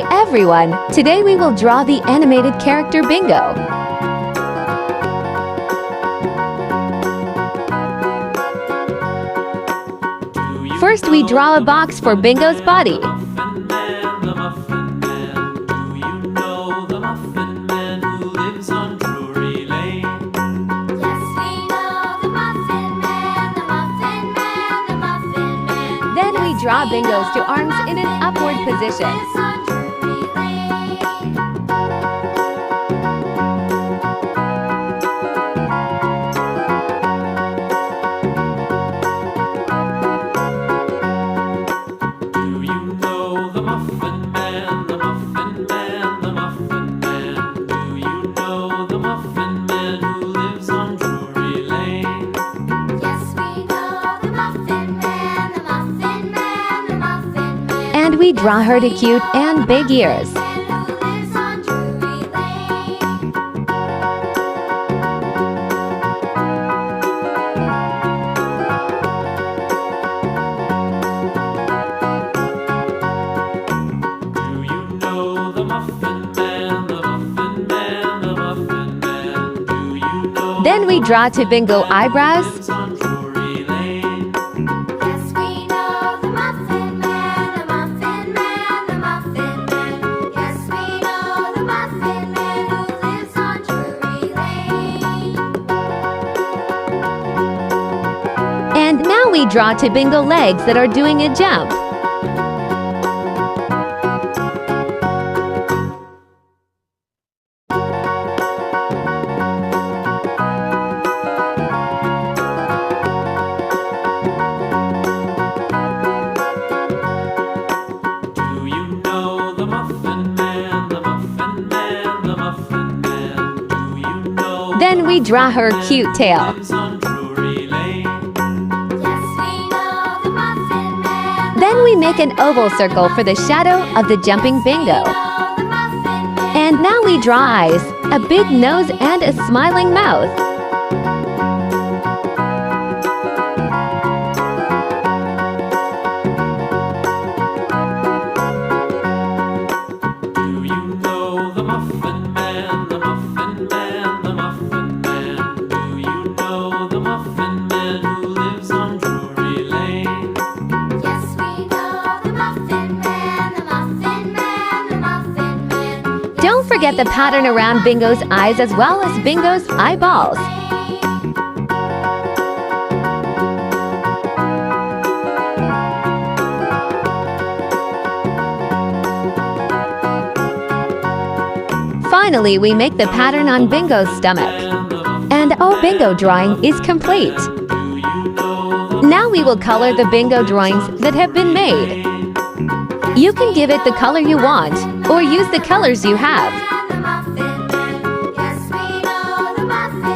Hi everyone! Today we will draw the animated character Bingo. First we draw a box for Bingo's body. Then we draw Bingo's two arms in an upward position. And we draw her to cute and big ears. Then we draw to Bingo eyebrows. And now we draw to Bingo legs that are doing a jump. Then we draw her cute tail. Then we make an oval circle for the shadow of the jumping Bingo. And now we draw eyes, a big nose and a smiling mouth. Don't forget the pattern around Bingo's eyes as well as Bingo's eyeballs. Finally, we make the pattern on Bingo's stomach. And our Bingo drawing is complete. Now we will color the Bingo drawings that have been made. You can give it the color you want, or use the colors you have.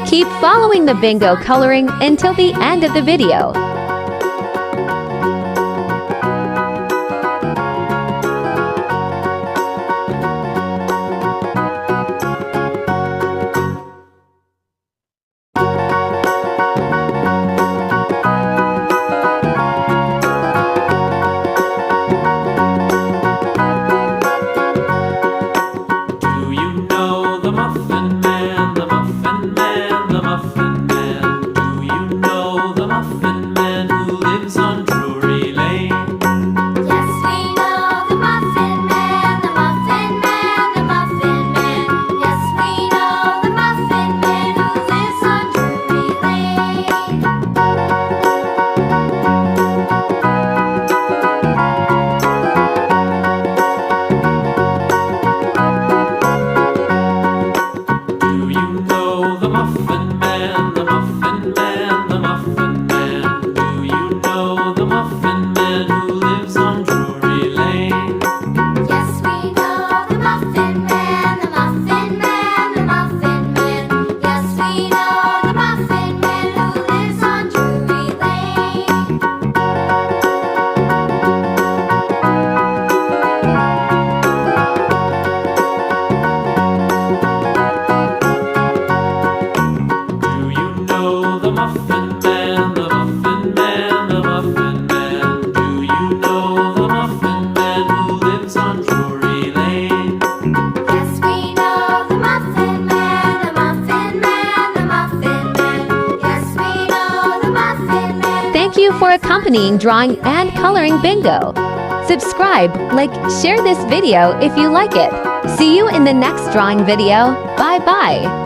Keep following the Bingo coloring until the end of the video. The Muffin Man. you for accompanying drawing and coloring bingo. Subscribe, like, share this video if you like it. See you in the next drawing video. Bye-bye.